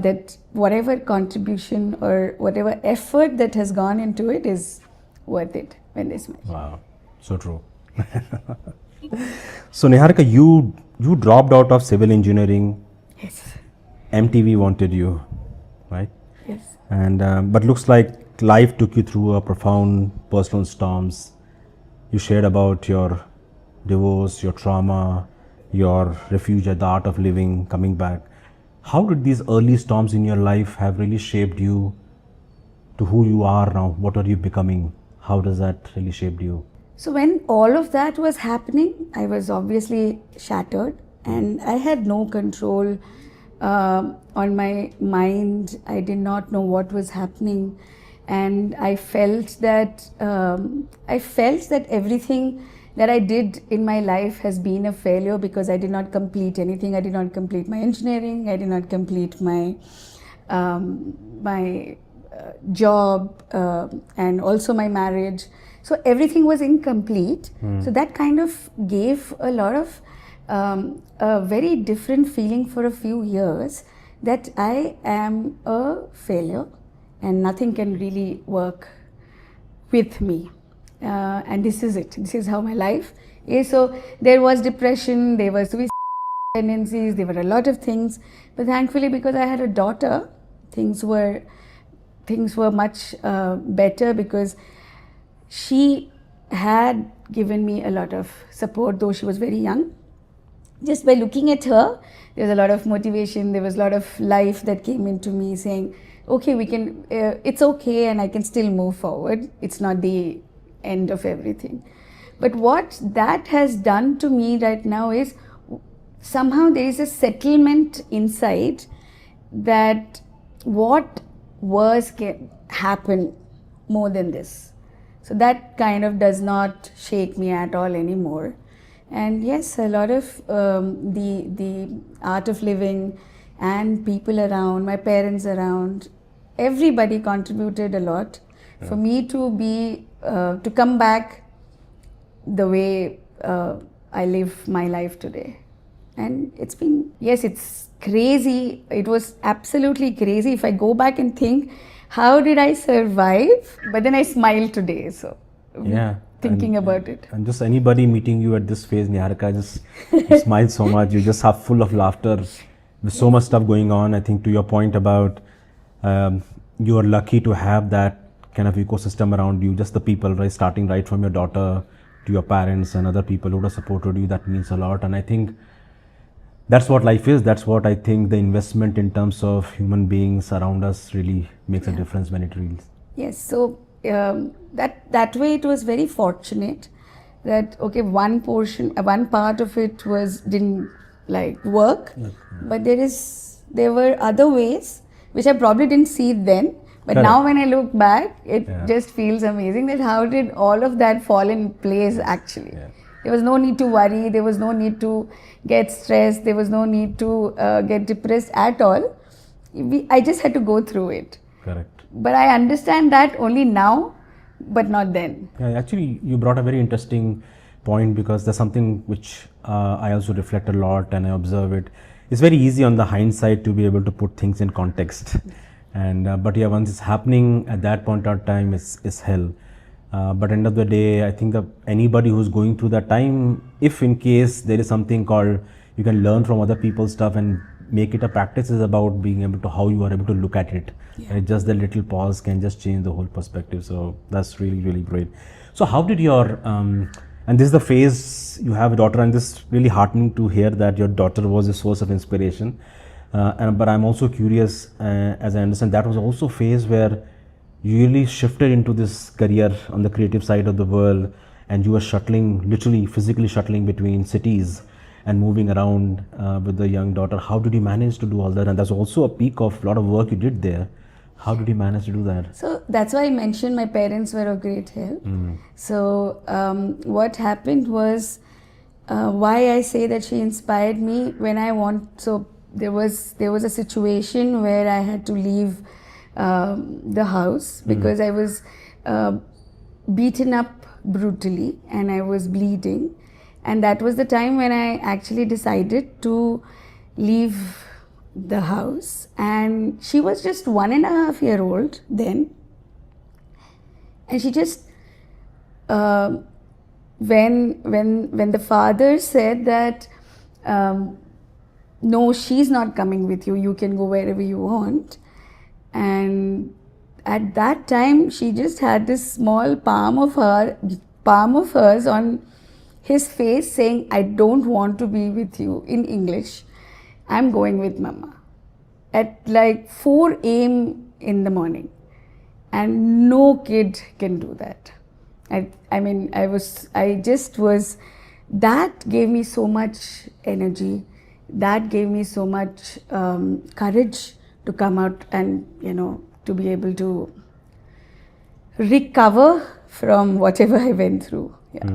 that whatever contribution or whatever effort that has gone into it is worth it when they smile. Wow, so true. So Niharika, you dropped out of civil engineering. Yes. MTV wanted you, right? Yes. And but looks like life took you through a profound personal storms. You shared about your divorce, your trauma, your refuge at the art of living, coming back. How did these early storms in your life have really shaped you to who you are now? What are you becoming? How does that really shape you? So when all of that was happening, I was obviously shattered and I had no control on my mind. I did not know what was happening, and I felt that everything that I did in my life has been a failure because I did not complete anything. I did not complete my engineering. I did not complete my job and also my marriage. So everything was incomplete. So that kind of gave a lot of a very different feeling for a few years, that I am a failure and nothing can really work with me. And this is it. This is how my life is. So there was depression, there was suicide tendencies, there were a lot of things. But thankfully, because I had a daughter, things were much better, because she had given me a lot of support, though she was very young. Just by looking at her, there was a lot of motivation, there was a lot of life that came into me saying, okay, we can, it's okay, and I can still move forward. It's not the end of everything. But what that has done to me right now is, somehow there is a settlement inside that what was can happen more than this. So that kind of does not shake me at all anymore. And yes, a lot of the art of living and people around, my parents around, everybody contributed a lot for me to be to come back the way I live my life today. And it's been, yes, it's crazy. It was absolutely crazy. If I go back and think, how did I survive? But then I smile today. So Yeah. thinking about it. And just anybody meeting you at this phase, Niharika, just you smile so much. You just have full of laughter. There's so much stuff going on. I think to your point about you are lucky to have that kind of ecosystem around you. Just the people, right, starting right from your daughter to your parents and other people who have supported you. That means a lot. And I think that's what life is. That's what I think the investment in terms of human beings around us really makes a difference when it reels. Yes, so that way it was very fortunate that one part of it didn't like work, but there were other ways which I probably didn't see then. But Correct. Now when I look back, it just feels amazing that how did all of that fall in place actually. There was no need to worry, there was no need to get stressed, there was no need to get depressed at all. I just had to go through it. Correct. But I understand that only now, but not then. Yeah, actually, you brought a very interesting point, because there's something which I also reflect a lot and I observe it. It's very easy on the hindsight to be able to put things in context. And but yeah, once it's happening at that point of time, it's hell. But end of the day, I think that anybody who's going through that time, if in case there is something called, you can learn from other people's stuff and make it a practice, is about being able to how you are able to look at it. Right? Just the little pause can just change the whole perspective. So that's really, really great. So how did your and this is the phase you have a daughter, and this is really heartening to hear that your daughter was a source of inspiration. But I'm also curious, as I understand, that was also a phase where you really shifted into this career on the creative side of the world, and you were shuttling, literally physically shuttling between cities and moving around with the young daughter. How did you manage to do all that? And that's also a peak of a lot of work you did there. How did you manage to do that? So that's why I mentioned my parents were of great help. So what happened was, why I say that she inspired me, so there was a situation where I had to leave the house because I was beaten up brutally and I was bleeding, and that was the time when I actually decided to leave the house, and she was just 1.5 years old then, and she just when the father said that no, she's not coming with you, you can go wherever you want, and at that time she just had this small palm of hers on his face saying, I don't want to be with you, in English, I'm going with mama, at like 4 a.m. in the morning. And no kid can do that. I mean, I just was, that gave me so much energy, that gave me so much courage to come out and, you know, to be able to recover from whatever I went through. Yeah.